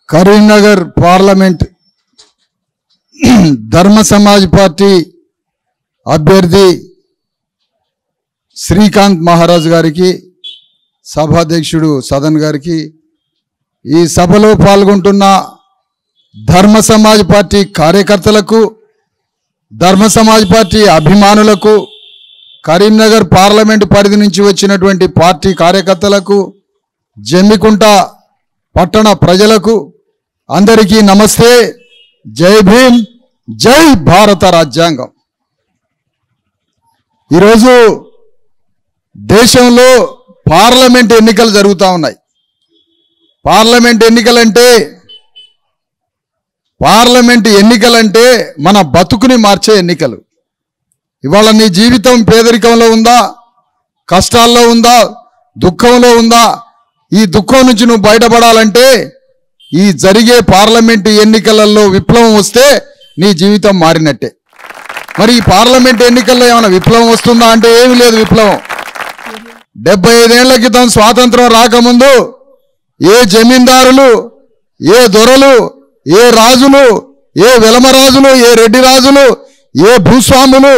Karimnagar parliament ధర్మ Samaj party అభ్యర్థి శ్రీకాంత్ మహారాజ్ గారికి, సభాధ్యక్షుడు సదన్ గారికి, ఈ సభలో పాల్గొంటున్న ధర్మ సమాజ్ పార్టీ కార్యకర్తలకు, ధర్మ సమాజ్ పార్టీ అభిమానులకు, కరీంనగర్ పార్లమెంట్ పరిధి నుంచి వచ్చినటువంటి పార్టీ కార్యకర్తలకు, జమ్మికుంట పట్టణ ప్రజలకు అందరికీ నమస్తే. జై భీమ్, జై భారత రాజ్యాంగం. ఈరోజు దేశంలో పార్లమెంట్ ఎన్నికలు జరుగుతూ ఉన్నాయి. పార్లమెంట్ ఎన్నికలంటే మన బతుకుని మార్చే ఎన్నికలు. ఇవాళ నీ జీవితం పేదరికంలో ఉందా, కష్టాల్లో ఉందా, దుఃఖంలో ఉందా? ఈ దుఃఖం నుంచి నువ్వు బయటపడాలంటే ఈ జరిగే పార్లమెంటు ఎన్నికలలో విప్లవం వస్తే నీ జీవితం మారినట్టే. మరి ఈ పార్లమెంట్ ఎన్నికల్లో ఏమైనా విప్లవం వస్తుందా అంటే ఏమీ లేదు. విప్లవం 75 ఏళ్ల క్రితం స్వాతంత్రం రాకముందు ఏ జమీందారులు, ఏ దొరలు, ఏ రాజులు, ఏ వెలమరాజులు, ఏ రెడ్డి రాజులు, ఏ భూస్వాములు,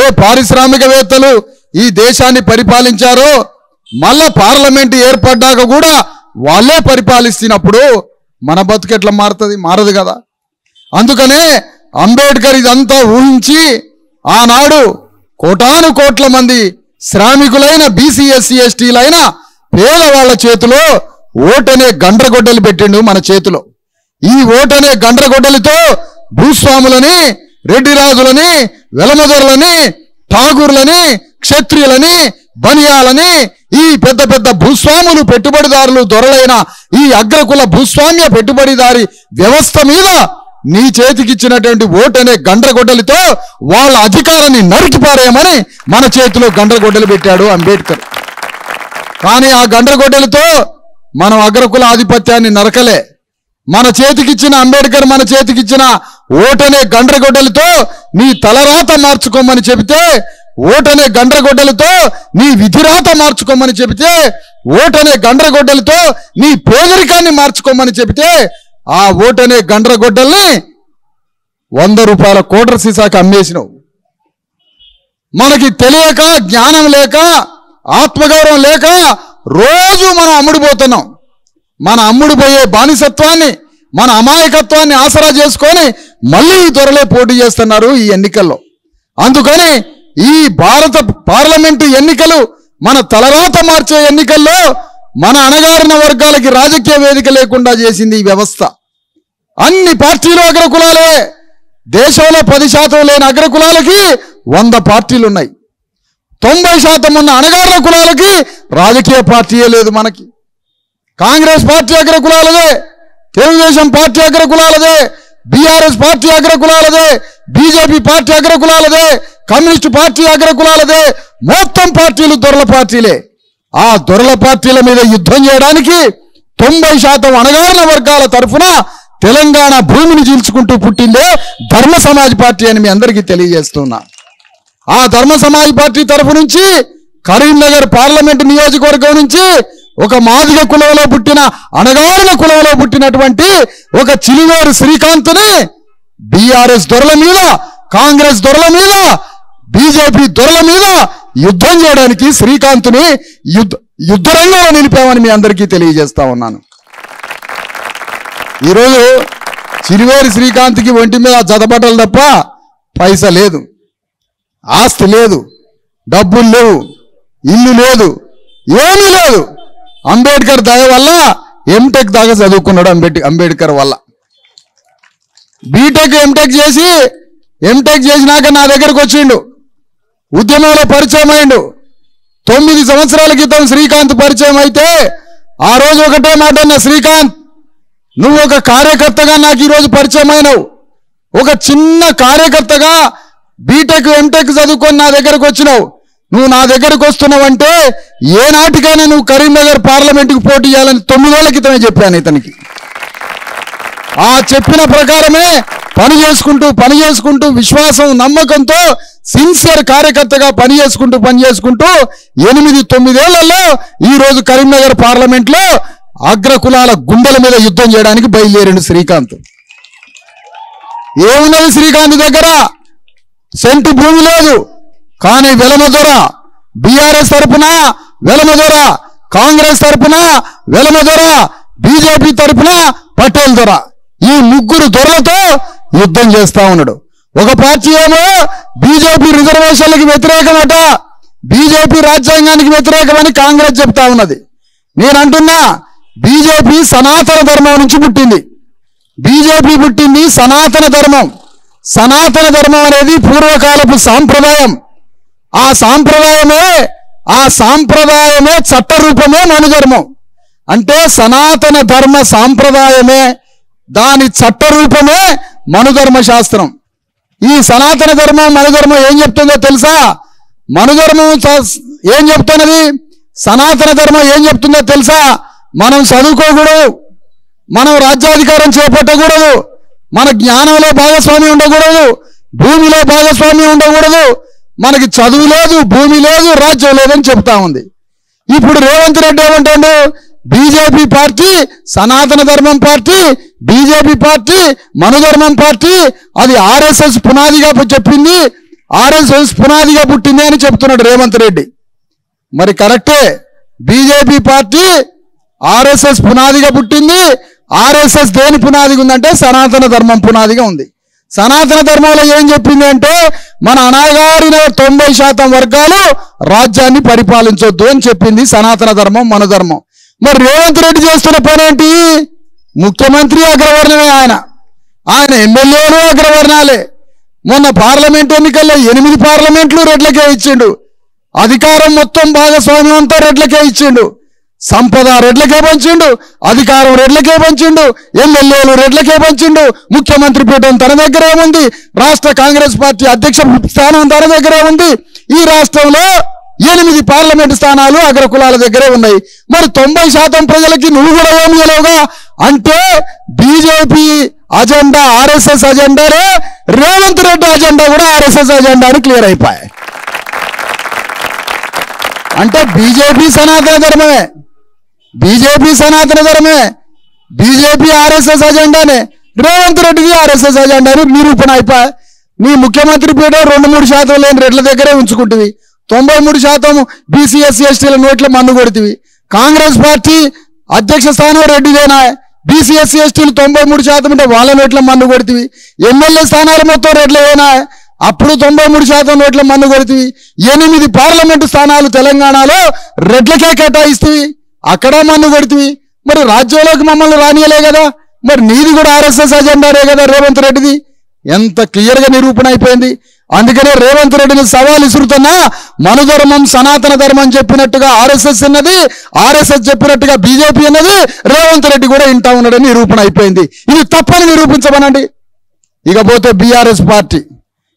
ఏ పారిశ్రామికవేత్తలు ఈ దేశాన్ని పరిపాలించారో మళ్ళా పార్లమెంట్ ఏర్పడ్డాక కూడా వాళ్ళే పరిపాలిస్తున్నప్పుడు మన బతుకు ఎట్లా మారుతుంది? మారదు కదా. అందుకనే అంబేద్కర్ ఇదంతా ఊహించి ఆనాడు కోటాను కోట్ల మంది శ్రామికులైన బీసీ ఎస్సీ ఎస్టీలైన పేదవాళ్ల చేతిలో ఓటనే గండ్రగొడ్డలు పెట్టిండు మన చేతిలో. ఈ ఓటనే గండ్రగొడ్డలితో భూస్వాములని, రెడ్డి రాజులని, వెలమదొరలని, ఠాగూర్లని, క్షత్రియులని, బనియాలని, ఈ పెద్ద పెద్ద భూస్వాములు, పెట్టుబడిదారులు, దొరలైన ఈ అగ్రకుల భూస్వామ్య పెట్టుబడిదారి వ్యవస్థ మీద నీ చేతికిచ్చినటువంటి ఓటనే గండ్రగొడ్డలితో వాళ్ళ అధికారాన్ని నరికిపారేయమని మన చేతిలో గండ్రగొడ్డలు పెట్టాడు అంబేద్కర్. కానీ ఆ గండ్రగొడ్డలితో మనం అగ్రకుల ఆధిపత్యాన్ని నరకలే. మన చేతికిచ్చిన అంబేద్కర్ మన చేతికిచ్చిన ఓటనే గండ్రగొడ్డలితో నీ తలరాత మార్చుకోమని చెబితే, ఓటనే గండ్రగొడ్డలితో నీ విధిరాత మార్చుకోమని చెబితే, ఓటనే గండ్రగొడ్డలితో నీ పేదరికాన్ని మార్చుకోమని చెబితే, ఆ ఓటనే గండ్రగొడ్డల్ని 100 రూపాయల కోట్ర సీసాకి అమ్మేసినావు. మనకి తెలియక, జ్ఞానం లేక, ఆత్మగౌరవం లేక రోజు మనం అమ్ముడుపోతున్నాం. మన అమ్ముడుపోయే బానిసత్వాన్ని, మన అమాయకత్వాన్ని ఆసరా చేసుకొని మళ్ళీ దొరలే పోటీ చేస్తున్నారు ఈ ఎన్నికల్లో. అందుకని ఈ భారత పార్లమెంటు ఎన్నికలు మన తలరాత మార్చే ఎన్నికల్లో మన అణగారిన వర్గాలకి రాజకీయ వేదిక లేకుండా చేసింది ఈ వ్యవస్థ. అన్ని పార్టీలు అగ్రకులాలే. దేశంలో 10% లేని అగ్రకులాలకి 100 పార్టీలు ఉన్నాయి. 90% ఉన్న అణగారిన కులాలకి రాజకీయ పార్టీయే లేదు. మనకి కాంగ్రెస్ పార్టీ అగ్రకులాలదే, తెలుగుదేశం పార్టీ అగ్రకులాలదే, బీఆర్ఎస్ పార్టీ అగ్రకులాలదే, బీజేపీ పార్టీ అగ్రకులాలదే, కమ్యూనిస్టు పార్టీ అగ్రకులాలదే. మొత్తం పార్టీలు దొరల పార్టీలే. ఆ దొరల పార్టీల మీద యుద్ధం చేయడానికి 90% అణగారిన వర్గాల తరఫున తెలంగాణ భూమిని చీల్చుకుంటూ పుట్టిందే ధర్మ సమాజ్ పార్టీ అని మీ అందరికీ తెలియజేస్తున్నా. ఆ ధర్మ సమాజ్ పార్టీ తరఫు నుంచి కరీంనగర్ పార్లమెంటు నియోజకవర్గం నుంచి ఒక మాదిగ కులంలో పుట్టిన, అణగారిన కులంలో పుట్టినటువంటి ఒక చిలివేరు శ్రీకాంత్ని బీఆర్ఎస్ దొరల మీద, కాంగ్రెస్ దొరల మీద, బీజేపీ దొరల మీద యుద్ధం చేయడానికి శ్రీకాంత్ని యుద్ధరంగంలో నిలిపామని మీ అందరికీ తెలియజేస్తా ఉన్నాను. ఈరోజు చిలివేరి శ్రీకాంత్కి ఒంటి మీద జతబట్టలు తప్ప పైసా లేదు, ఆస్తి లేదు, డబ్బులు లేవు, ఇల్లు లేదు, ఏమీ లేదు. అంబేద్కర్ దయ వల్ల ఎంటెక్ దాకా చదువుకున్నాడు. అంబేద్కర్ వల్ల బీటెక్ ఎంటెక్ చేసినాక నా దగ్గరకు వచ్చిండు. ఉద్యమంలో పరిచయం అయిండు. 9 సంవత్సరాల క్రితం శ్రీకాంత్ పరిచయం అయితే ఆ రోజు ఒకటే మాట అన్న, శ్రీకాంత్ నువ్వు ఒక కార్యకర్తగా నాకు ఈరోజు పరిచయం అయినావు. ఒక చిన్న కార్యకర్తగా బీటెక్ ఎంటెక్ చదువుకొని నా దగ్గరకు వచ్చినావు. నువ్వు నా దగ్గరకు వస్తున్నావంటే ఏనాటికైనా నువ్వు కరీంనగర్ పార్లమెంటుకు పోటీ చేయాలని 9 ఏళ్ల క్రితమే చెప్పాను ఇతనికి. ఆ చెప్పిన ప్రకారమే పని చేసుకుంటూ విశ్వాసం, నమ్మకంతో సిన్సియర్ కార్యకర్తగా పని చేసుకుంటూ 8-9 ఏళ్లలో ఈ రోజు కరీంనగర్ పార్లమెంట్లో అగ్రకులాల గుండెల మీద యుద్ధం చేయడానికి బయలుదేరిండు శ్రీకాంత్. ఏమున్నది శ్రీకాంత్ దగ్గర? సెంటు భూమి లేదు. కానీ వెలమదొర బీఆర్ఎస్ తరపున వెలమదొర, కాంగ్రెస్ తరపున వెలమదొర, బీజేపీ తరపున పటేల్ దొర, ఈ ముగ్గురు దొరలతో యుద్ధం చేస్తా ఉన్నాడు. ఒక పార్టీ ఏమో బీజేపీ రిజర్వేషన్లకు వ్యతిరేకమట, బీజేపీ రాజ్యాంగానికి వ్యతిరేకమని కాంగ్రెస్ చెప్తా ఉన్నది. నేనంటున్నా బీజేపీ సనాతన ధర్మం నుంచి పుట్టింది. బీజేపీ పుట్టింది సనాతన ధర్మం. సనాతన ధర్మం అనేది పూర్వకాలపు సాంప్రదాయం. ఆ సాంప్రదాయమే చట్టరూపమే మనుధర్మం. అంటే సనాతన ధర్మ సాంప్రదాయమే, దాని చట్టరూపమే మనుధర్మ శాస్త్రం. ఈ సనాతన ధర్మం మనుధర్మం ఏం చెప్తుందో తెలుసా? మనుధర్మం ఏం చెప్తున్నది, సనాతన ధర్మం ఏం చెప్తుందో తెలుసా? మనం చదువుకోకూడదు, మనం రాజ్యాధికారం చేపట్టకూడదు, మన జ్ఞానంలో భాగస్వామ్యం ఉండకూడదు, భూమిలో భాగస్వామ్యం ఉండకూడదు, మనకి చదువు లేదు, భూమి లేదు, రాజ్యం లేదని చెప్తా ఉంది. ఇప్పుడు రేవంత్ రెడ్డి ఏమంటాడు? బీజేపీ పార్టీ సనాతన ధర్మం పార్టీ, బీజేపీ పార్టీ మనుధర్మం పార్టీ, అది ఆర్ఎస్ఎస్ పునాదిగా చెప్పింది, ఆర్ఎస్ఎస్ పునాదిగా పుట్టింది అని చెప్తున్నాడు రేవంత్ రెడ్డి. మరి కరెక్టే, బీజేపీ పార్టీ ఆర్ఎస్ఎస్ పునాదిగా పుట్టింది. ఆర్ఎస్ఎస్ దేని పునాదిగా ఉందంటే సనాతన ధర్మం పునాదిగా ఉంది. సనాతన ధర్మంలో ఏం చెప్పింది అంటే మన అణగారిన 90% వర్గాలు రాజ్యాన్ని పరిపాలించొద్దు అని చెప్పింది సనాతన ధర్మం, మన ధర్మం. మరి రేవంత్ రెడ్డి చేస్తున్న పని ఏంటి? ముఖ్యమంత్రి అగ్రవర్ణమే, ఆయన ఎమ్మెల్యేలు అగ్రవర్ణాలే. మొన్న పార్లమెంట్ ఎన్నికల్లో 8 పార్లమెంట్లు రెడ్లకే ఇచ్చిండు, అధికారం మొత్తం భాగస్వామ్యం అంతా రెడ్లకే ఇచ్చిండు, సంపద రెడ్లకే పంచిండు, అధికారం రెడ్లకే పంచిండు, ఎమ్మెల్యేలు రెడ్లకే పంచిండు, ముఖ్యమంత్రి పీఠం తన దగ్గరే ఉంది, రాష్ట్ర కాంగ్రెస్ పార్టీ అధ్యక్ష స్థానం తన దగ్గరే ఉంది. ఈ రాష్ట్రంలో 8 పార్లమెంటు స్థానాలు అగ్రకులాల దగ్గరే ఉన్నాయి. మరి 90% ప్రజలకి నువ్వు కూడా ఏమి ఇవ్వలేవుగా? అంటే బీజేపీ అజెండా ఆర్ఎస్ఎస్ అజెండానే, రేవంత్ రెడ్డి అజెండా కూడా ఆర్ఎస్ఎస్ అజెండా అని క్లియర్ అయిపోయాయి. అంటే బీజేపీ సనాతన ధర్మమే, బీజేపీ సనాతన ధర్మమే, బీజేపీ ఆర్ఎస్ఎస్ అజెండానే, రేవంత్ రెడ్డిది ఆర్ఎస్ఎస్ అజెండాని నిరూపణ అయిపోయి. నీ ముఖ్యమంత్రి పీఠం 2-3% లేని రెడ్ల దగ్గరే ఉంచుకుంటుంది, 93% బీసీ ఎస్సీ ఎస్టీల నోట్ల మన్ను కొడుతుంది. కాంగ్రెస్ పార్టీ అధ్యక్ష స్థానం రెడ్డిదేనా, బీసీ ఎస్సీ ఎస్టీలు 93% ఉంటే వాళ్ళ నోట్ల మన్ను కొడుతుంది. ఎమ్మెల్యే స్థానాలు మొత్తం రెడ్లేనా, అప్పుడు 93% నోట్ల మన్ను కొడుతుంది. 8 పార్లమెంటు స్థానాలు తెలంగాణలో రెడ్లకే కేటాయిస్తుంది, అక్కడ మన్ను కొడుతుంది. మరి రాజ్యంలోకి మమ్మల్ని రానియలే కదా, మరి నీది కూడా ఆర్ఎస్ఎస్ అజెండానే కదా రేవంత్ రెడ్డిది. ఎంత క్లియర్గా నిరూపణ అయిపోయింది. అందుకనే రేవంత్ రెడ్డిని సవాల్ ఇసురుతున్నా, మనుధర్మం సనాతన ధర్మం చెప్పినట్టుగా ఆర్ఎస్ఎస్ అన్నది, ఆర్ఎస్ఎస్ చెప్పినట్టుగా బీజేపీ అన్నది, రేవంత్ రెడ్డి కూడా ఇంటా ఉన్నాడని నిరూపణ అయిపోయింది. ఇది తప్పని నిరూపించమనండి. ఇకపోతే బీఆర్ఎస్ పార్టీ,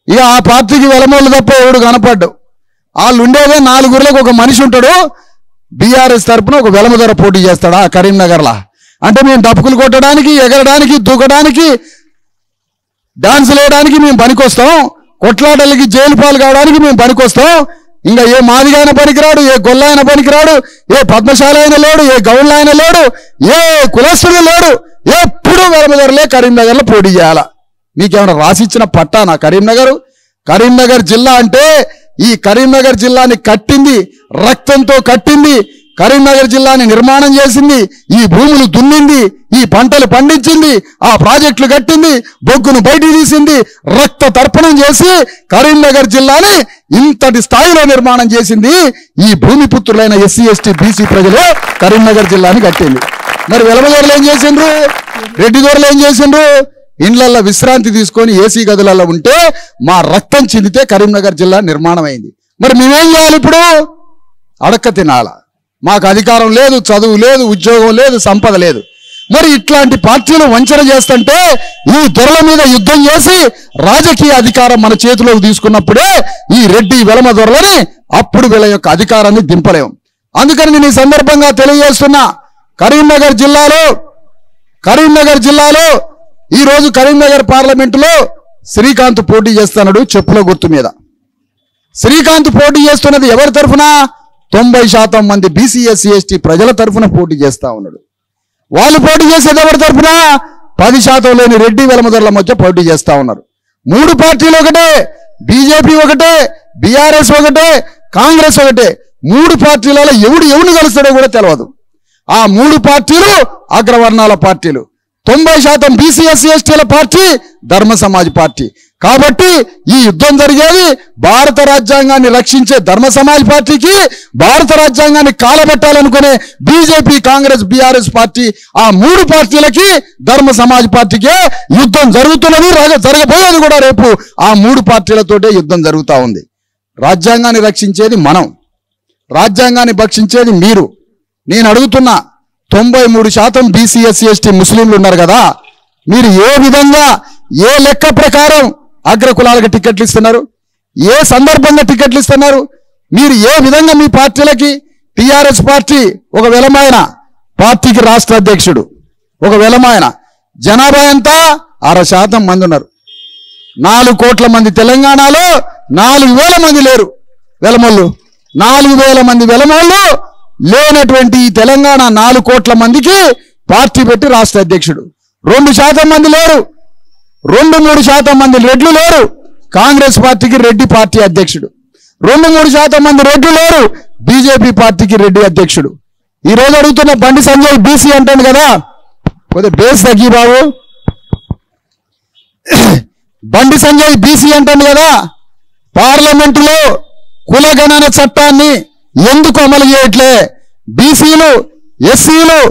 ఇక ఆ పార్టీకి వెలమోళ్ళు తప్ప ఎవడు కనపడ్డు. వాళ్ళు ఉండేదే 4 ఊర్లకు ఒక మనిషి ఉంటాడు. బీఆర్ఎస్ తరపున ఒక వెలమదొర పోటీ చేస్తాడా కరీంనగర్లా? అంటే మేము డప్పుకులు కొట్టడానికి, ఎగరడానికి, దూకడానికి, డాన్సులు వేయడానికి మేము పనికొస్తాం, కొట్లాటలకి జైలు పాలు కావడానికి మేము పనికొస్తాం. ఇంకా ఏ మాదిగైన పనికిరాడు, ఏ గొల్లైన పనికిరాడు, ఏ పద్మశాల అయినా లేడు, ఏ గౌన్ల అయినా లేడు, ఏ కులస్తుడు లేడు. ఎప్పుడు వెలమదొరలే కరీంనగర్లో పోటీ చేయాలా? మీకేమైనా రాసిచ్చిన పట్టానా కరీంనగర్? కరీంనగర్ జిల్లా అంటే ఈ కరీంనగర్ జిల్లాని కట్టింది, రక్తంతో కట్టింది, కరీంనగర్ జిల్లాని నిర్మాణం చేసింది, ఈ భూములు దున్నింది, ఈ పంటలు పండించింది, ఆ ప్రాజెక్టులు కట్టింది, బొగ్గును బయటికి తీసింది, రక్త తర్పణం చేసి కరీంనగర్ జిల్లాని ఇంతటి స్థాయిలో నిర్మాణం చేసింది ఈ భూమి పుత్రులైన ఎస్సీ ఎస్టీ బీసీ ప్రజలు కరీంనగర్ జిల్లాని కట్టింది. మరి వెలమదొరలు ఏం చేసిండ్రు, రెడ్డి దొరలు ఏం చేసిండ్రు? ఇండ్లల్లో విశ్రాంతి తీసుకొని ఏసీ గదులలో ఉంటే మా రక్తం చిందితే కరీంనగర్ జిల్లా నిర్మాణం అయింది. మరి మేమేం చేయాలి? ఇప్పుడు అడక్క తినాల. మాకు అధికారం లేదు, చదువు లేదు, ఉద్యోగం లేదు, సంపద లేదు. మరి ఇట్లాంటి పార్టీలు వంచన చేస్తుంటే ఈ దొరల మీద యుద్ధం చేసి రాజకీయ అధికారం మన చేతిలోకి తీసుకున్నప్పుడే ఈ రెడ్డి వెలమ దొరలని అప్పుడు వీళ్ళ యొక్క అధికారాన్ని దింపలేం. అందుకని నేను ఈ సందర్భంగా తెలియజేస్తున్నా, కరీంనగర్ జిల్లాలో ఈ రోజు కరీంనగర్ పార్లమెంటులో శ్రీకాంత్ పోటీ చేస్తున్నాడు చెప్పుల గుర్తు మీద. శ్రీకాంత్ పోటీ చేస్తున్నది ఎవరి తరఫున? 90% మంది బీసీ ఎస్సీ ఎస్టీ ప్రజల తరఫున పోటీ చేస్తా ఉన్నాడు. వాళ్ళు పోటీ చేసేది ఎవరి తరఫున? 10% లేని రెడ్డి వెలమదొరల మధ్య పోటీ చేస్తా ఉన్నారు. 3 పార్టీలు ఒకటే, బీజేపీ ఒకటే, బీఆర్ఎస్ ఒకటే, కాంగ్రెస్ ఒకటే. 3 పార్టీలలో ఎవరిని కలుస్తాడో కూడా తెలియదు. ఆ 3 పార్టీలు అగ్రవర్ణాల పార్టీలు. 90% బీసీ ఎస్సీ ఎస్టీల పార్టీ ధర్మ సమాజ్ పార్టీ. కాబట్టి ఈ యుద్ధం జరిగేది భారత రాజ్యాంగాన్ని రక్షించే ధర్మ సమాజ్ పార్టీకి, భారత రాజ్యాంగాన్ని కాలబెట్టాలనుకునే బీజేపీ, కాంగ్రెస్, బీఆర్ఎస్ పార్టీ, ఆ 3 పార్టీలకి ధర్మ సమాజ్ పార్టీకే యుద్ధం జరుగుతున్నది. జరగబోయేది కూడా రేపు ఆ 3 పార్టీలతోటే యుద్ధం జరుగుతూ ఉంది. రాజ్యాంగాన్ని రక్షించేది మనం, రాజ్యాంగాన్ని భక్షించేది మీరు. నేను అడుగుతున్నా, 93% బీసీ ఎస్సీ ఎస్టీ ముస్లింలు ఉన్నారు కదా, మీరు ఏ విధంగా, ఏ లెక్క ప్రకారం అగ్రకులాలకు టికెట్లు ఇస్తున్నారు? ఏ సందర్భంగా టికెట్లు ఇస్తున్నారు? మీరు ఏ విధంగా మీ పార్టీలకి? టీఆర్ఎస్ పార్టీ ఒక వెలమాయన, పార్టీకి రాష్ట్ర అధ్యక్షుడు ఒక వెలమాయన, జనాభా ఎంత? 6% మంది ఉన్నారు. 4 కోట్ల మంది తెలంగాణలో 4,000 మంది లేరు వెలమోళ్ళు. 4,000 మంది వెలమోళ్ళు లేనటువంటి ఈ తెలంగాణ 4 కోట్ల మందికి పార్టీ పెట్టి రాష్ట్ర అధ్యక్షుడు. 2% మంది లేరు, 2-3% మంది రెడ్లు లేరు. కాంగ్రెస్ పార్టీకి రెడ్డి పార్టీ అధ్యక్షుడు. 2-3% మంది రెడ్లు లేరు. బీజేపీ పార్టీకి రెడ్డి అధ్యక్షుడు. ఈ రోజు అడుగుతున్న బండి సంజయ్ బీసీ అంటాడు కదా, కొద్దిగా బేస్ తగ్గి బాబు. బండి సంజయ్ బీసీ అంటాడు కదా, పార్లమెంటులో కులగణన చట్టాన్ని ఎందుకు అమలు చేయట్లే? బీసీలు, ఎస్సీలు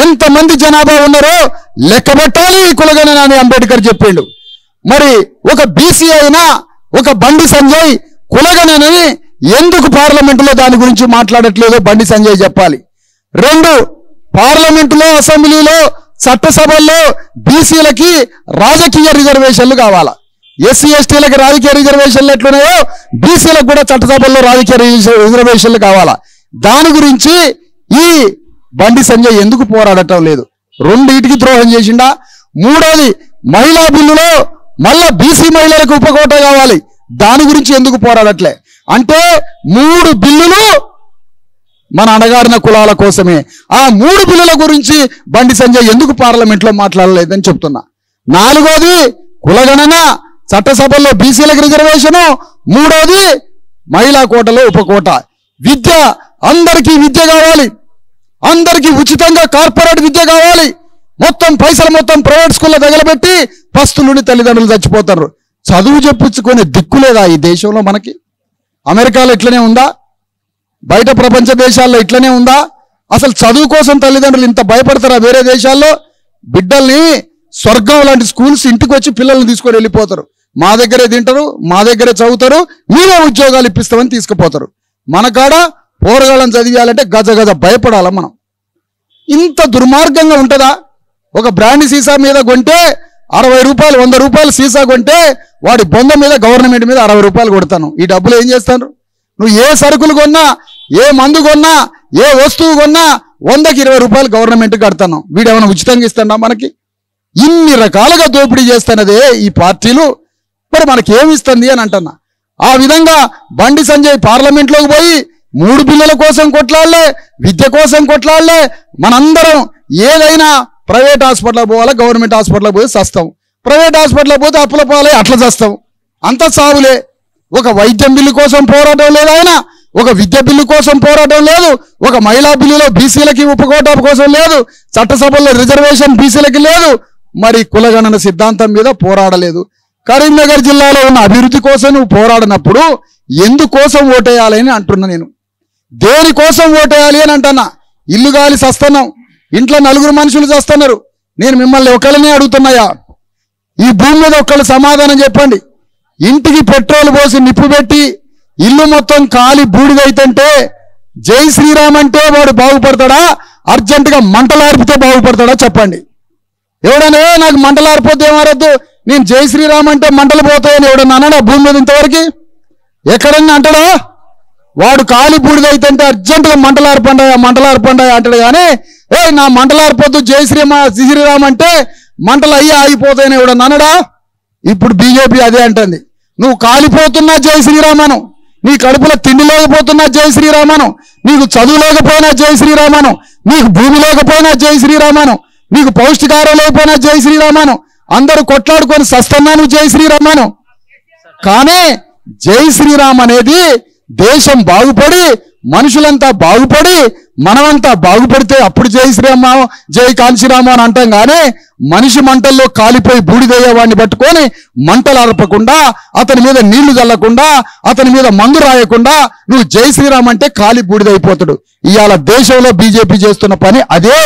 ఎంతమంది జనాభా ఉన్నారో లెక్క పెట్టాలి ఈ కులగణన అని అంబేద్కర్ చెప్పిండు. మరి ఒక బీసీ అయినా ఒక బండి సంజయ్ కులగణనని ఎందుకు పార్లమెంటులో దాని గురించి మాట్లాడట్లేదో బండి సంజయ్ చెప్పాలి. 2, పార్లమెంటులో, అసెంబ్లీలో, చట్టసభల్లో బీసీలకి రాజకీయ రిజర్వేషన్లు కావాలా? ఎస్సీ ఎస్టీలకు రాజకీయ రిజర్వేషన్లు ఎట్లున్నాయో బీసీలకు కూడా చట్టసభల్లో రాజకీయ రిజర్వేషన్లు కావాలా? దాని గురించి ఈ బండి సంజయ్ ఎందుకు పోరాడటం లేదు? 2 ద్రోహం చేసిండా? 3వది, మహిళా బిల్లులో మళ్ళా బీసీ మహిళలకు ఉపకోట కావాలి, దాని గురించి ఎందుకు పోరాడట్లే? అంటే 3 బిల్లులు మన అణగారిన కులాల కోసమే. ఆ 3 బిల్లుల గురించి బండి సంజయ్ ఎందుకు పార్లమెంట్లో మాట్లాడలేదని చెప్తున్నా. 4వది కులగణన, చట్టసభల్లో బీసీలకు రిజర్వేషను. 3వది మహిళా కోటలో ఉపకోట. విద్య, అందరికీ విద్య కావాలి, అందరికీ ఉచితంగా కార్పొరేట్ విద్య కావాలి. మొత్తం పైసలు మొత్తం ప్రైవేట్ స్కూల్లో తగలబెట్టి పస్తులుని తల్లిదండ్రులు చచ్చిపోతారు. చదువు చెప్పించుకునే దిక్కు లేదా ఈ దేశంలో మనకి? అమెరికాలో ఇట్లనే ఉందా? బయట ప్రపంచ దేశాల్లో ఇట్లనే ఉందా? అసలు చదువు కోసం తల్లిదండ్రులు ఇంత భయపడతారా? వేరే దేశాల్లో బిడ్డల్ని స్వర్గం లాంటి స్కూల్స్ ఇంటికి వచ్చి పిల్లల్ని తీసుకొని వెళ్ళిపోతారు. మా దగ్గరే తింటారు, మా దగ్గరే చదువుతారు, మీరే ఉద్యోగాలు ఇప్పిస్తామని తీసుకుపోతారు. మన కాడ పోరగాళ్ళని చదివేయాలంటే గజ గజ భయపడాలా మనం? ఇంత దుర్మార్గంగా ఉంటుందా? ఒక బ్రాండ్ సీసా మీద కొంటే 60 రూపాయలు, 100 రూపాయలు సీసా కొంటే వాడి బొంద మీద, గవర్నమెంట్ మీద 60 రూపాయలు కొడతాను. ఈ డబ్బులు ఏం చేస్తాను? నువ్వు ఏ సరుకులు కొన్నా, ఏ మందు కొన్నా, ఏ వస్తువు కొన్నా 100కి 20 రూపాయలు గవర్నమెంట్ కడతాను. వీడేమైనా ఉచితంగా ఇస్తాడా మనకి? ఇన్ని రకాలుగా దోపిడీ చేస్తున్నదే ఈ పార్టీలు. మరి మనకేమి ఇస్తుంది అని అంటున్నా. ఆ విధంగా బండి సంజయ్ పార్లమెంట్లోకి పోయి 3 బిల్లుల కోసం కొట్లాడలే, విద్య కోసం కొట్లాడలే. మనందరం ఏదైనా ప్రైవేట్ హాస్పిటల్కి పోవాలా, గవర్నమెంట్ హాస్పిటల్కి పోయి చస్తాం. ప్రైవేట్ హాస్పిటల్కి పోతే అప్పుల పాలై అట్లా చస్తాం. అంత సావులే. ఒక వైద్యం బిల్లు కోసం పోరాటం లేదు ఆయన, ఒక విద్య బిల్లు కోసం పోరాటం లేదు, ఒక మహిళా బిల్లులో బీసీలకి ఉపకోట కోసం లేదు, చట్టసభల్లో రిజర్వేషన్ బీసీలకి లేదు, మరి కులగణన సిద్ధాంతం మీద పోరాడలేదు. కరీంనగర్ జిల్లాలో ఉన్న అభివృద్ధి కోసం నువ్వు పోరాడినప్పుడు ఎందుకోసం ఓటేయాలని అంటున్నా నేను. దేనికోసం ఓటేయాలి అని అంటున్నా. ఇల్లు గాలి చస్తున్నాం, ఇంట్లో 4 మనుషులు చస్తున్నారు. నేను మిమ్మల్ని ఒకళ్ళనే అడుగుతున్నాయా, ఈ భూమి మీద ఒకళ్ళు సమాధానం చెప్పండి. ఇంటికి పెట్రోల్ పోసి నిప్పు పెట్టి ఇల్లు మొత్తం కాలి బూడిదైతుంటే జై శ్రీరామ్ అంటే వాడు బాగుపడతాడా? అర్జెంటుగా మంటలార్పితే బాగుపడతాడా? చెప్పండి. ఎవడనే నాకు మంటలారిపోతే ఏమారద్దు, నేను జై శ్రీరామ్ అంటే మంటలు పోతాయని ఎవడన్నా అన్నాడా భూమి మీద ఇంతవరకు? ఎక్కడన్నా అంటాడా? వాడు కాలి బూడిదైతుంటే అర్జెంటుగా మంటలార్పండా అంటాడు. కానీ నా మంటలారిపోద్దు జై శ్రీరామ్ అంటే మంటలు ఆగిపోతాయని ఎవడన్నా అన్నాడా? ఇప్పుడు బీజేపీ అదే అంటుంది. నువ్వు కాలిపోతున్నా జై శ్రీరామ్ అను, నీ కడుపులో తిండి లేకపోతున్నా జై శ్రీరామను, నీకు చదువు లేకపోయినా జై శ్రీరామను, నీకు భూమి లేకపోయినా జై శ్రీరామను, నీకు పౌష్టికారం లేకపోయినా జై శ్రీరామను, అందరూ కొట్లాడుకొని సస్తున్నాను జై శ్రీరామను. కానీ జై శ్రీరామ్ అనేది దేశం బాగుపడి మనుషులంతా బాగుపడి మనమంతా బాగుపడితే అప్పుడు జై శ్రీరామ జై కాంచీరామ అని అంటాం. కానీ మనిషి మంటల్లో కాలిపోయి బూడిదయ్యేవాడిని పట్టుకొని మంటలు ఆర్పకుండా, అతని మీద నీళ్లు చల్లకుండా, అతని మీద మందు రాయకుండా నువ్వు జై శ్రీరామ్ అంటే కాలి బూడిదైపోతాడు. ఇవాళ దేశంలో బీజేపీ చేస్తున్న పని అదే.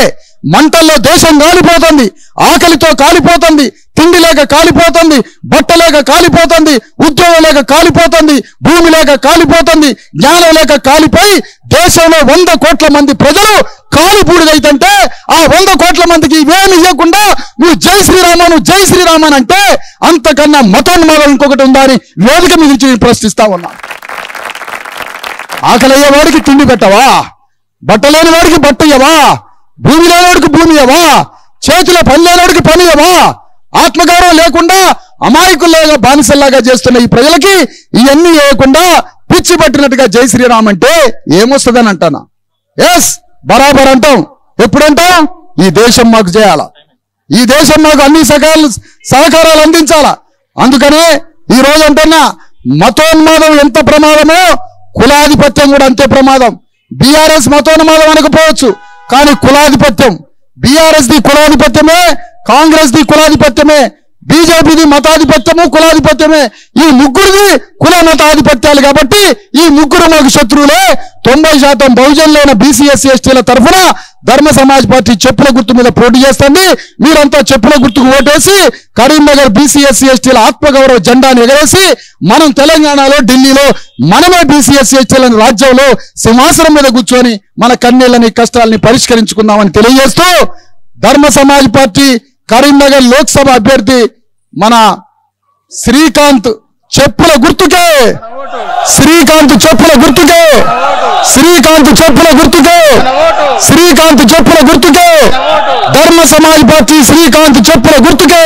మంటల్లో దేశం కాలిపోతుంది, ఆకలితో కాలిపోతుంది, తిండి లేక కాలిపోతుంది, బట్ట లేక కాలిపోతుంది, ఉద్యోగం లేక కాలిపోతుంది, భూమి లేక కాలిపోతుంది, జ్ఞానం లేక కాలిపోయి దేశంలో 100 కోట్ల మంది ప్రజలు కాలిపూడిదైతే ఆ 100 కోట్ల మందికి ఇవేమి ఇవ్వకుండా నువ్వు జై శ్రీరామను జై శ్రీరామన్ అంటే అంతకన్నా మతోన్మాదం ఇంకొకటి ఉందా అని వేదిక మీద నుంచి ప్రశ్నిస్తా ఉన్నా. ఆకలి అయ్యేవాడికి తిండి పెట్టవా, బట్ట లేని వాడికి బట్ట ఇవ్వవా, భూమి లేనివాడికి భూమి ఇవ్వవా, చేతిలో పని లేనివాడికి పని ఇవ్వవా, ఆత్మగౌరవం లేకుండా అమాయకుల్లాగా బానిసల్లాగా చేస్తున్న ఈ ప్రజలకి ఇవన్నీ వేయకుండా పిచ్చి పట్టినట్టుగా జై శ్రీరామ్ అంటే ఏమొస్తుందని అంటానా? ఎస్, బరాబర్ అంటాం. ఎప్పుడంటాం? ఈ దేశం మాకు చేయాలా, ఈ దేశం మాకు అన్ని సహకారాలు అందించాలా. అందుకనే ఈ రోజు అంటున్నా, మతోన్మాదం ఎంత ప్రమాదమో కులాధిపత్యం కూడా అంతే ప్రమాదం. బీఆర్ఎస్ మతోన్మాదం అనకపోవచ్చు, కానీ కులాధిపత్యం, బీఆర్ఎస్ ది కులాధిపత్యమే, కాంగ్రెస్ ది కులాధిపత్యమే, బీజేపీది మతాధిపత్యము కులాధిపత్యమే. ఈ ముగ్గురిది కుల మతాధిపత్యాలు కాబట్టి ఈ ముగ్గురు మాకు శత్రువులే. 90% బహుజనులైన బీసీ ఎస్సీ ఎస్టీల తరఫున ధర్మ సమాజ్ పార్టీ చెప్పుల గుర్తు మీద పోటీ చేస్తుంది. మీరంతా చెప్పుల గుర్తుకు ఓటేసి కరీంనగర్ బీసీ ఎస్సీ ఎస్టీల ఆత్మగౌరవ జెండాను ఎగరేసి మనం తెలంగాణలో ఢిల్లీలో మనమే బీసీ ఎస్సీ ఎస్టీల రాజ్యంలో సింహాసనం మీద కూర్చొని మన కన్నీళ్ళని కష్టాలని పరిష్కరించుకుందామని తెలియజేస్తూ ధర్మ సమాజ్ పార్టీ కరీంనగర్ లోక్సభ అభ్యర్థి మన శ్రీకాంత్ చెప్పుల గుర్తుకే, శ్రీకాంత్ చెప్పుల గుర్తుకే, శ్రీకాంత్ చెప్పుల గుర్తుకే, శ్రీకాంత్ చెప్పుల గుర్తుకే, ధర్మ సమాజ్ పార్టీ శ్రీకాంత్ చెప్పుల గుర్తుకే.